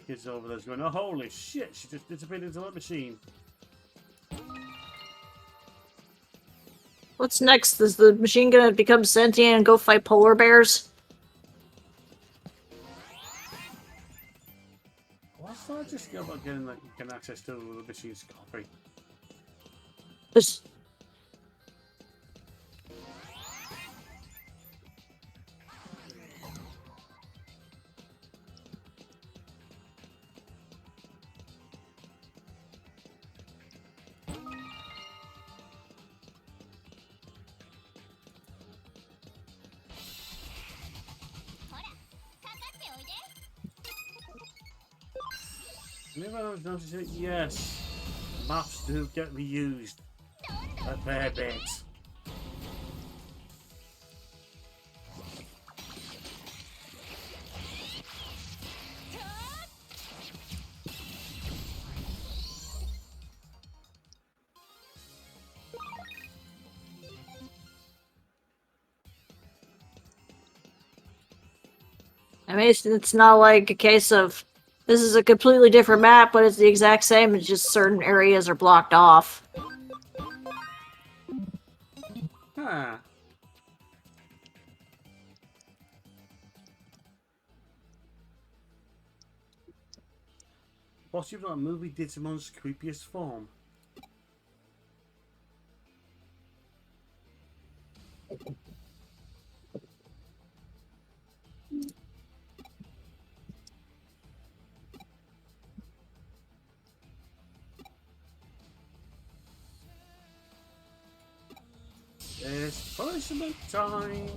kids over there's going, oh, holy shit, she just disappeared into that machine. What's next? Is the machine gonna become sentient and go fight polar bears? What's that just about getting access to the machine's copy? Just... Anyone noticed it? Yes. Maps do get reused. A fair bit. I mean, it's not like a case of this is a completely different map, but it's the exact same. It's just certain areas are blocked off. Huh. What's your movie Digimon's creepiest form? It's punishment time!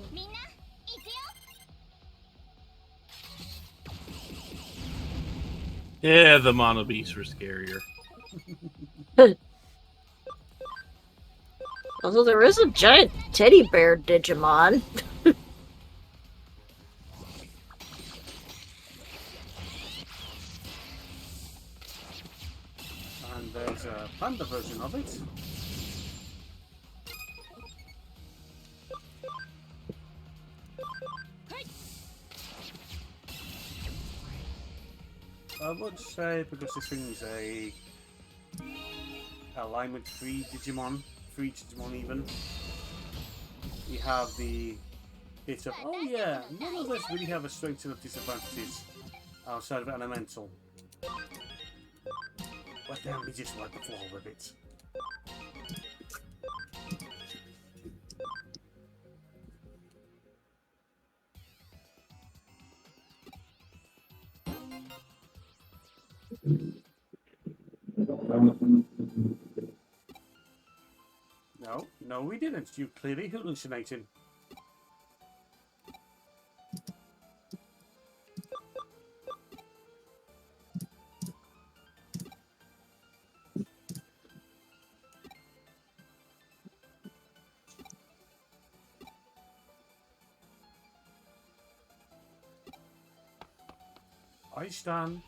Yeah, the mono beasts were scarier. Although there is a giant teddy bear Digimon. And there's a panda version of it. I would say, because this thing's a alignment 3 Digimon, 3 Digimon even, you have the bit of, oh yeah, none of us really have a strengths and disadvantages outside of elemental. But then we just wipe the floor with it. No, we didn't. You clearly hallucinating. I stand.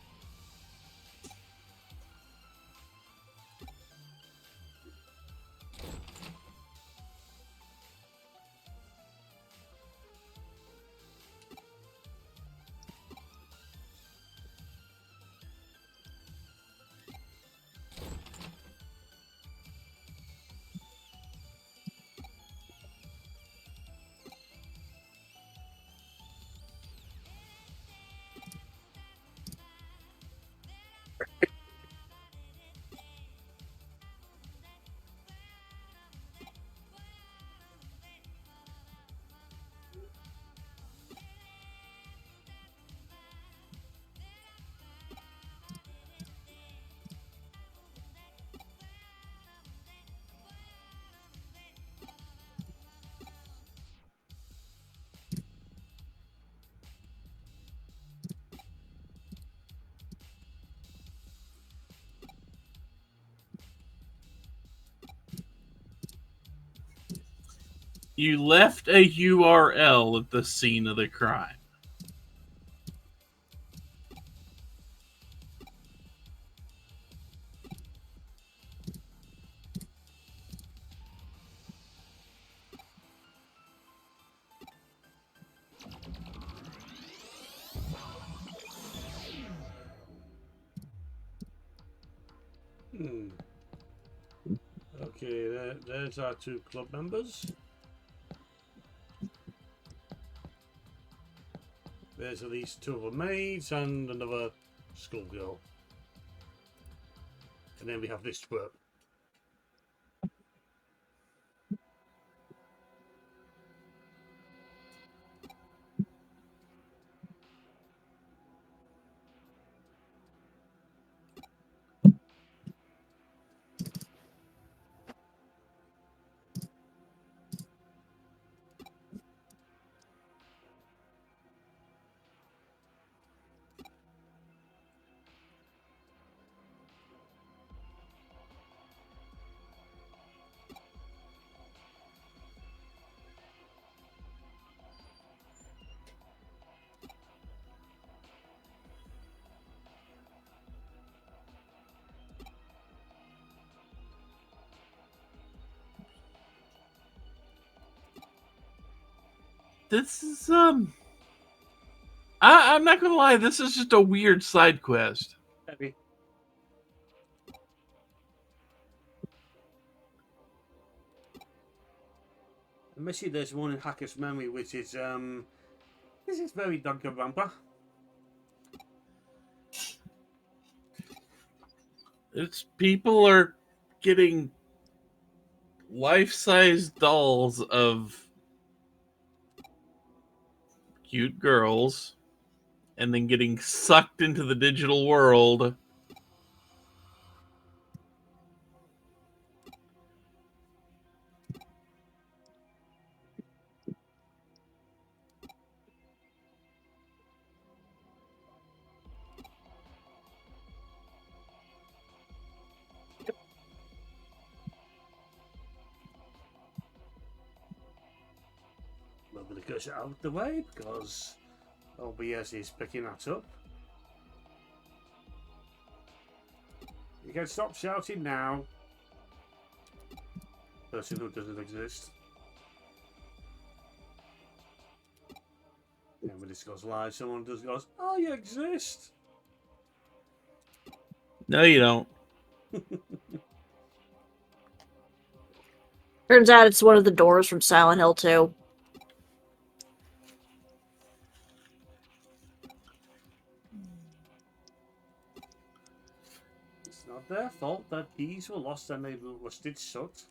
You left a URL at the scene of the crime. Okay, there's our 2 club members. There's at least 2 other maids and another schoolgirl. And then we have this twerp. This is I'm not gonna lie, this is just a weird side quest. Heavy. Missy, there's one in Hacker's Memory, which is this is very Danganronpa. It's people are getting life-size dolls of cute girls and then getting sucked into the digital world. We're going to get it out of the way because OBS is picking that up. You can stop shouting now. Person who doesn't exist. And when this goes live, someone just goes, "Oh, you exist." No, you don't. Turns out it's one of the doors from Silent Hill 2. It's not their fault that keys were lost and they were stitched shut.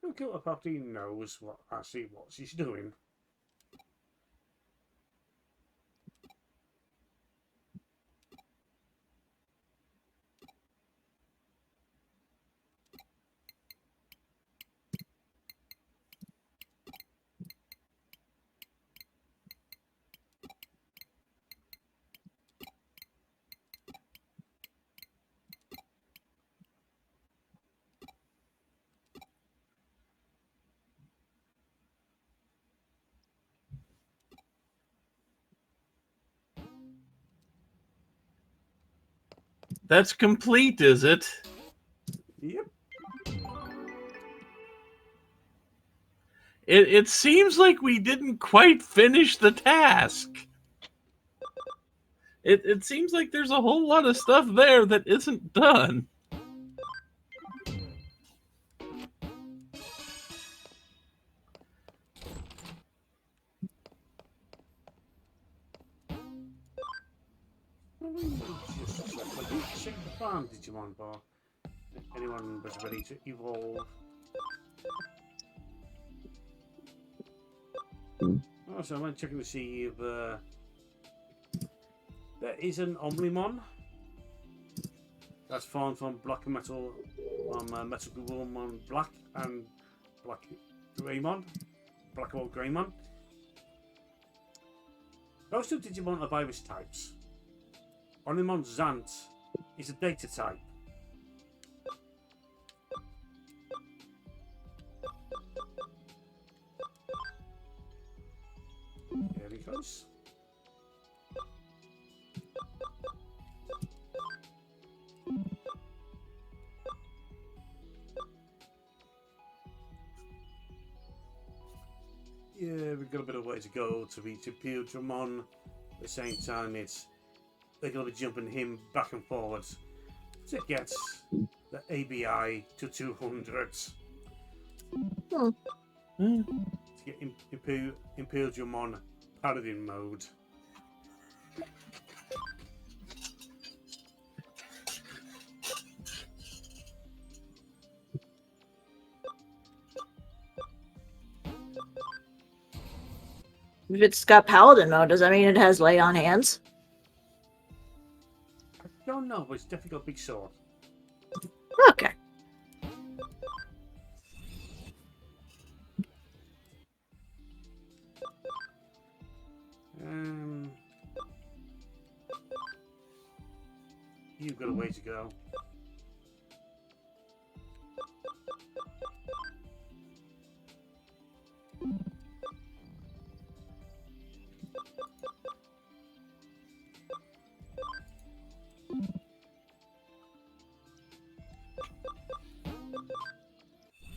Who killed a puppy knows what she's doing. That's complete, is it? Yep. It seems like we didn't quite finish the task. It seems like there's a whole lot of stuff there that isn't done. Just check the farm Digimon bar. If anyone was ready to evolve. Also, I'm checking to see if there is an Omnimon that's formed from black metal, metal Greymon black and black Greymon, black or Greymon. Those two Digimon are virus types. Omnimon Zant is a data type. There he goes. Yeah, we've got a bit of way to go to reach Imperialdramon. At the same time, they're going to be jumping him back and forwards to get the ABI to 200. Hmm. Hmm. To get Imperialdramon Paladin mode. If it's got Paladin mode, does that mean it has lay on hands? I don't know, but it's definitely got a big sword. Okay. You've got a way to go.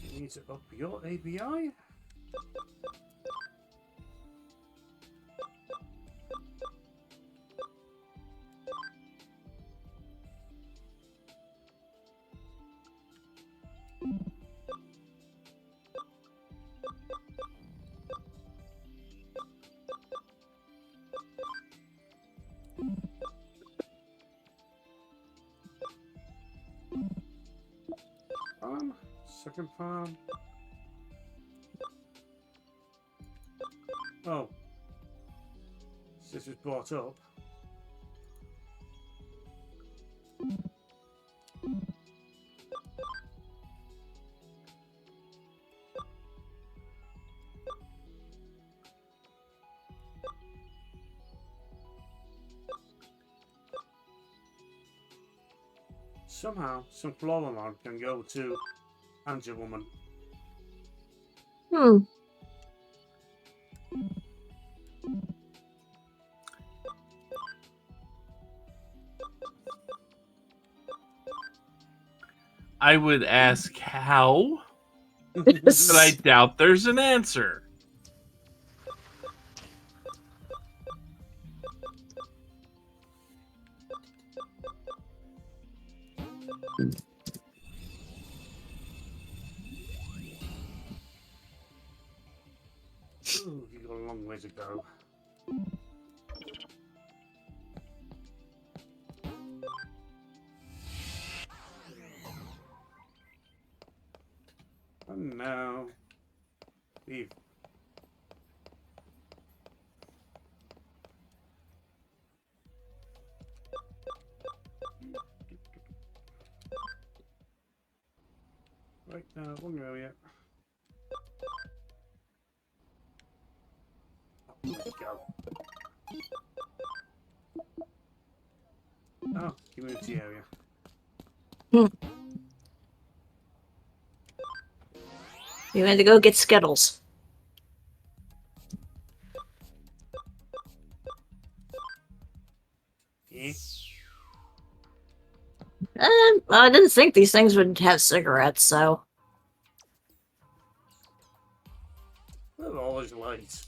You need to up your ABI. Second farm. Oh. This was brought up. Somehow, some Floramon can go to Angel Woman. Hmm. I would ask how, but I doubt there's an answer. Ooh, you've got a long way to go. And now, leave. Right now, one area. Let's go. Oh, community area. You had to go get Skittles. Yeah. I didn't think these things would have cigarettes, so. They're always late.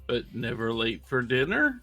But never late for dinner?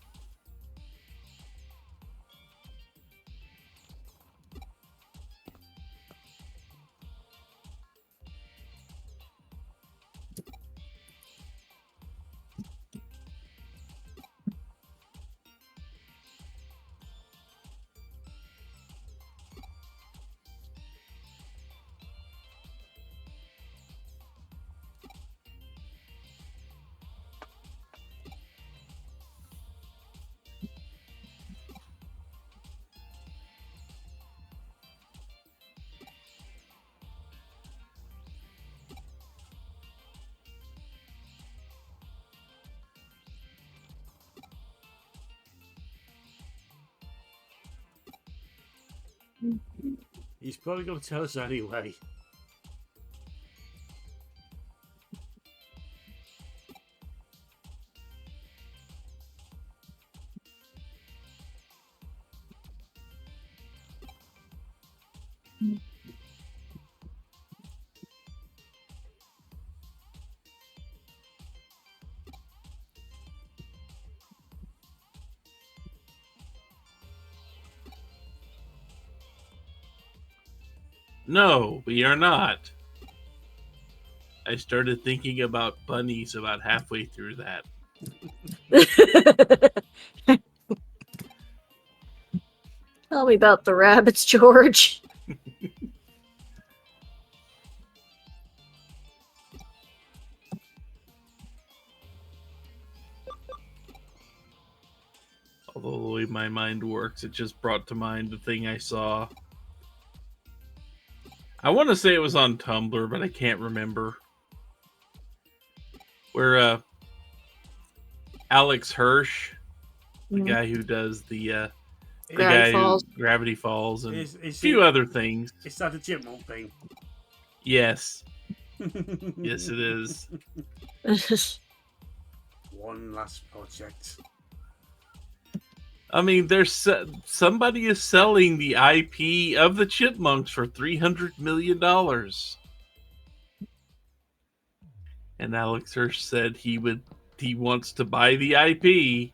He's probably going to tell us anyway. No, we are not. I started thinking about bunnies about halfway through that. Tell me about the rabbits, George. Although the way my mind works, it just brought to mind the thing I saw. I want to say it was on Tumblr, but I can't remember. Where Alex Hirsch, the guy who does the Gravity Falls. Gravity Falls, and Is a few other things. Is that a chipmunk thing? Yes. Yes, it is. One last project. I mean, there's somebody is selling the IP of the Chipmunks for $300 million. And Alex Hirsch said he wants to buy the IP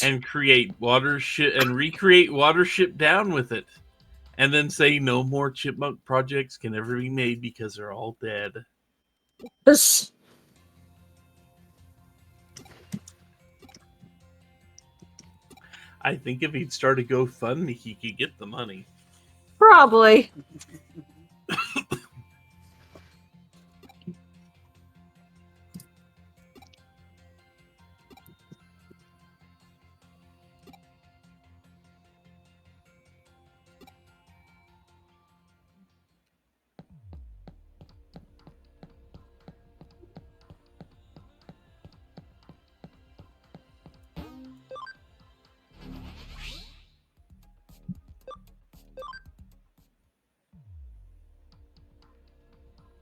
and create recreate Watership Down with it. And then say no more Chipmunk projects can ever be made because they're all dead. I think if he'd start a GoFundMe, he could get the money. Probably.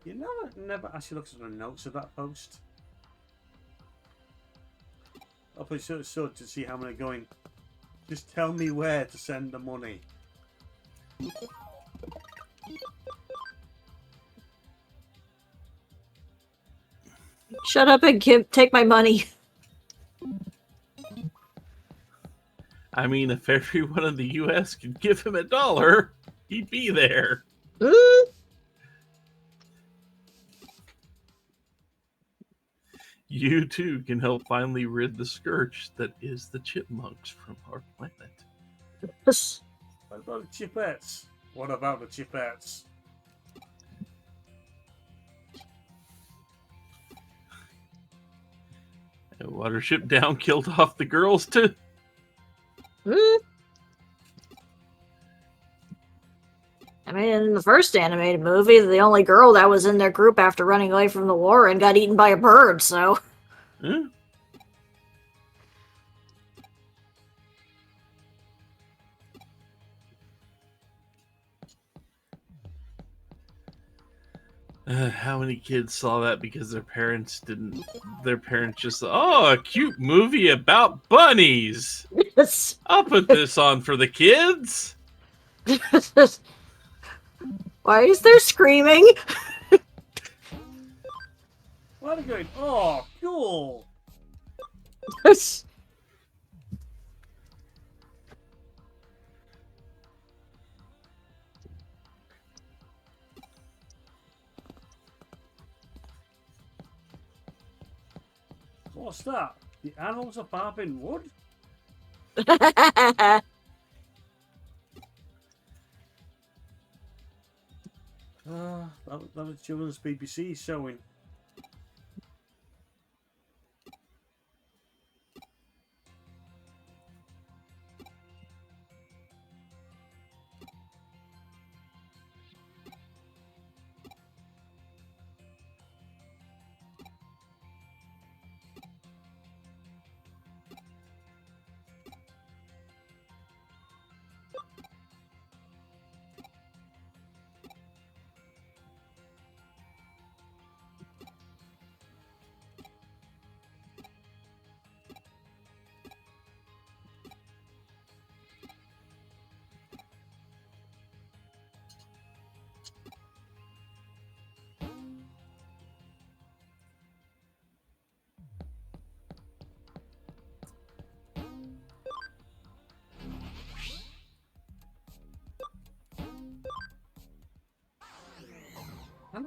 You never actually looked at the notes of that post. I'll put so to see how many going. Just tell me where to send the money. Shut up and take my money. I mean, if everyone in the U.S. could give him $1, he'd be there. You too can help finally rid the scourge that is the chipmunks from our planet. What about the chipettes? What about the chipettes? And Watership Down killed off the girls too. I mean, in the first animated movie, the only girl that was in their group after running away from the war and got eaten by a bird, so... How many kids saw that because their parents didn't? Their parents just, oh, a cute movie about bunnies. I'll put this on for the kids. Why is there screaming? Why are they going? Oh, cool. What's that? The animals are barking wood? That was children's BBC showing.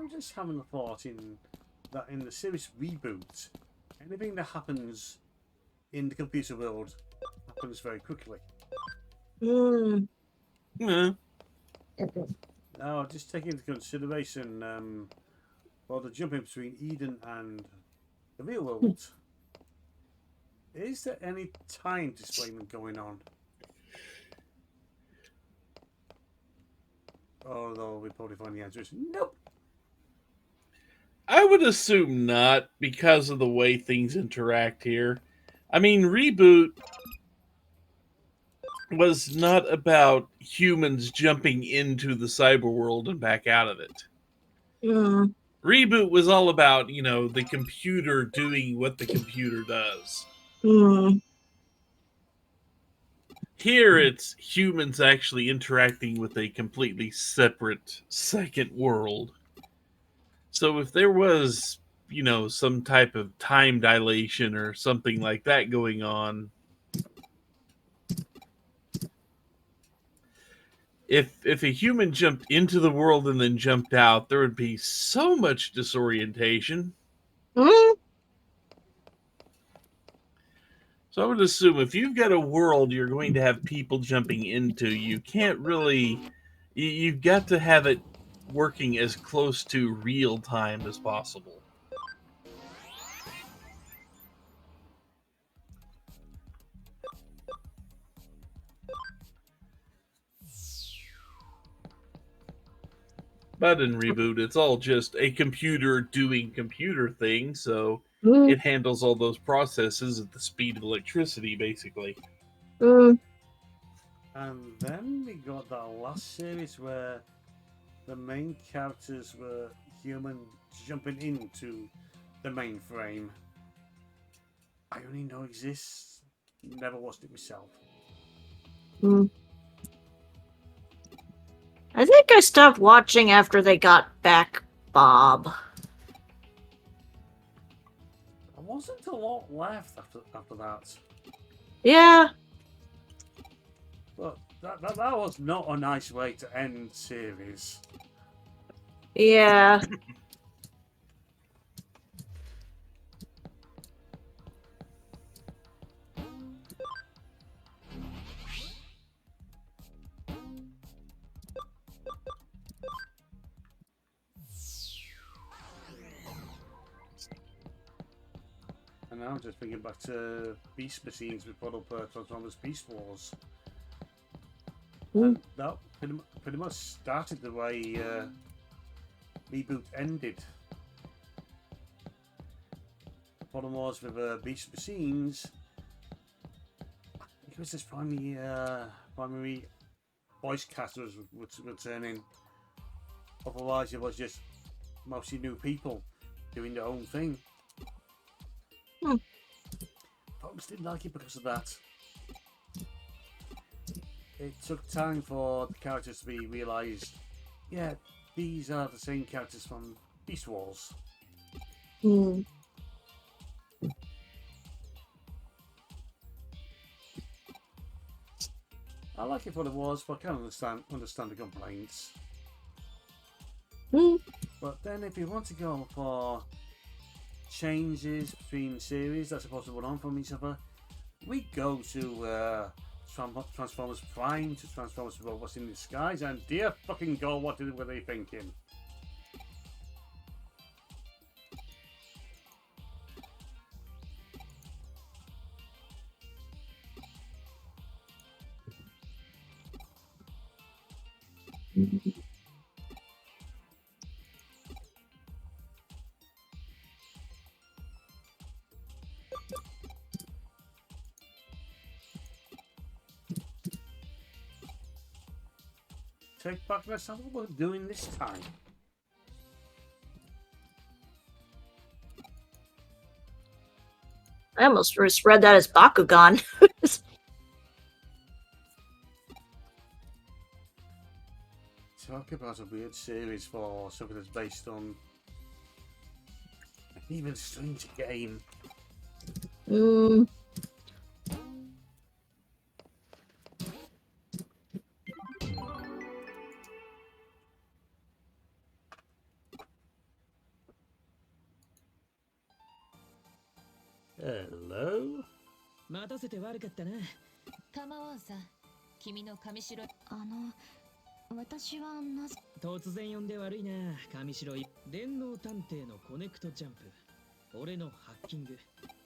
I'm just having a thought in the series reboot, anything that happens in the computer world happens very quickly. Hmm. Yeah. Now, just take into consideration well, the jumping between Eden and the real world. Is there any time displacement going on? Although we probably find the answer is nope. I would assume not because of the way things interact here. I mean, Reboot was not about humans jumping into the cyber world and back out of it. Hmm. Reboot was all about, the computer doing what the computer does. Hmm. Here, it's humans actually interacting with a completely separate second world. So if there was, some type of time dilation or something like that going on, if a human jumped into the world and then jumped out, there would be so much disorientation. Hmm. So I would assume if you've got a world you're going to have people jumping into, you can't really. You've got to have it working as close to real time as possible. But in Reboot, it's all just a computer doing computer things, so Hmm. it handles all those processes at the speed of electricity, basically. Hmm. And then we got that last series where the main characters were human jumping into the mainframe. I only know exists. Never watched it myself. Hmm. I think I stopped watching after they got back Bob. There wasn't a lot left after that. Yeah. But that was not a nice way to end series. Yeah. And now I'm just thinking back to Beast Machines with Product Transformers Beast Wars. And that pretty much started the way Reboot ended. The problem was with Beast Machines, it was just primary voice casters would turn in. Otherwise, it was just mostly new people doing their own thing. Folks didn't like it because of that. It took time for the characters to be realised. Yeah, these are the same characters from Beast Wars. Hmm. I like it for what it was, but I can understand the complaints. Hmm. But then if you want to go for changes between series that's supposed to run on from each other, we go to Transformers Prime to Transformers Robots in Disguise, and dear fucking god, what were they thinking? Take back the sound what we're doing this time. I almost read that as Bakugan. Talk about a weird series for something that's based on an even stranger game. Hmm. Hello? 待たせて悪かったな。構わんさ。君の上白。私はなぜ突然呼んで悪いな、上白い。電脳探偵のコネクトジャンプ。俺のハッキング。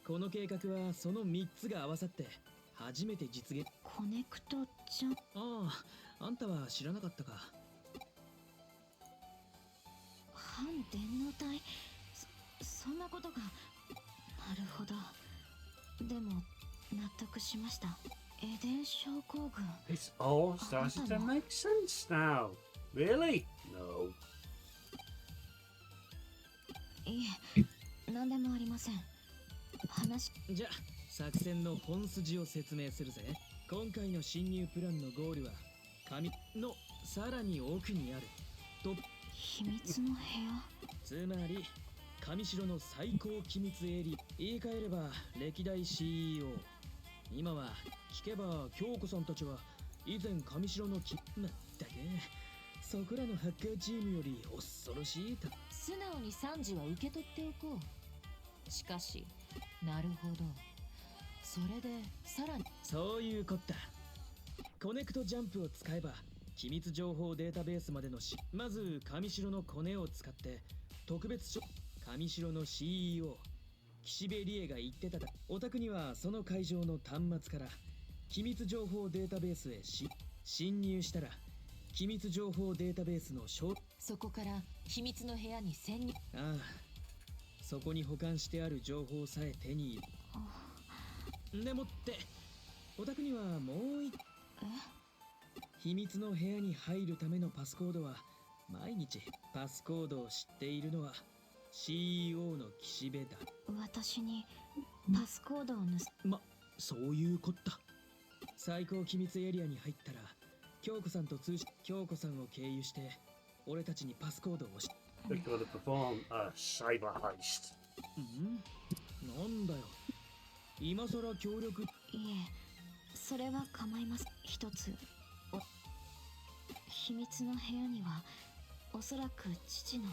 この計画はその3つが合わさって初めて実現。コネクトじゃああ、あんたは知らなかったか。反電脳体そんなことが。なるほど。でも納得しました。エデン症候群。 It's all starting to make sense now. Really? No. いえ、何でもありません。話。じゃあ作戦の本筋を説明するぜ。今回の侵入プランのゴールは紙のさらに奥にあると秘密の部屋。つまり上城の最高機密エリア。言い換えれば歴代 CEO。 今は聞けば京子さんたちは以前上城のまったくそこらのハッカーチームより恐ろしい素直に賛辞は受け取っておこう。しかし、なるほど。それでさらに。そういうこった。コネクトジャンプを使えば機密情報データベースまでのまず上城のコネを使って特別上城の CEO岸辺理恵が言ってただ。お宅にはその会場の端末から機密情報データベースへ侵入したら機密情報データベースのそこから秘密の部屋に潜入。ああ、そこに保管してある情報さえ手に入れ。でもってお宅にはもう一秘密の部屋に入るためのパスコードは毎日。パスコードを知っているのは CEO の岸辺だ。私にパスコードをそういうこった。最高機密エリアに入ったら京子さんと京子さんを経由して俺たちにパスコードをThey're going to perform a cyber heist. なんだよ、今さら協力。いえ、それは構います。一つ秘密の部屋にはおそらく父の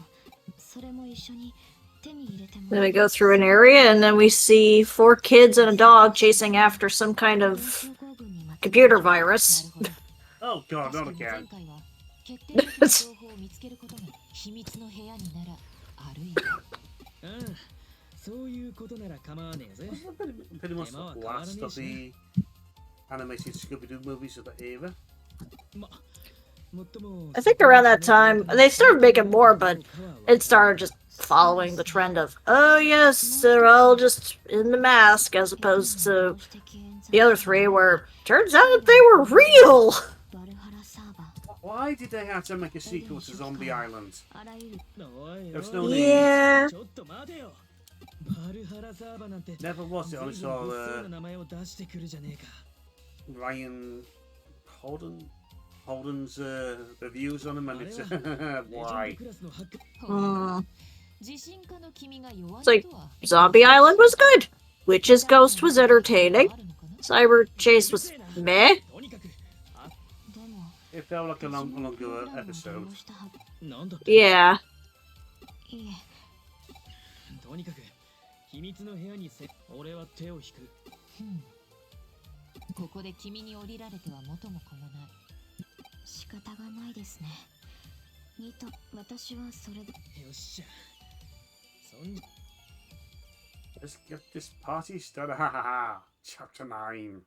それも一緒に手に入れても Then we go through an area and then we see 4 kids and a dog chasing after some kind of computer virus. Oh god, 確 not かに前 again. 回は決定的な情報を見つけることが秘密の部屋にならあるいは。ああ、そういうことなら構わねえぜ。 Wasn't that pretty much the last of the animated Scooby-Doo movies of the era? I think around that time, they started making more, but it started just following the trend of, oh yes, they're all just in the mask, as opposed to the other 3 where turns out they were real! Why did they have to make a sequel to Zombie Island? There's no Yeah. need. Never was it. I saw Ryan Holden's reviews on him, and it's why? It's like, Zombie Island was good. Witch's Ghost was entertaining. Cyber Chase was meh. It felt like a longer episode. Yeah. とにかく秘密の部屋に俺は手を引く。ここで君に降りられては元も子もない。仕方がないですね。ニト、私はそれで。よっしゃ。Let's get this party started. Ha ha ha. Chapter 9.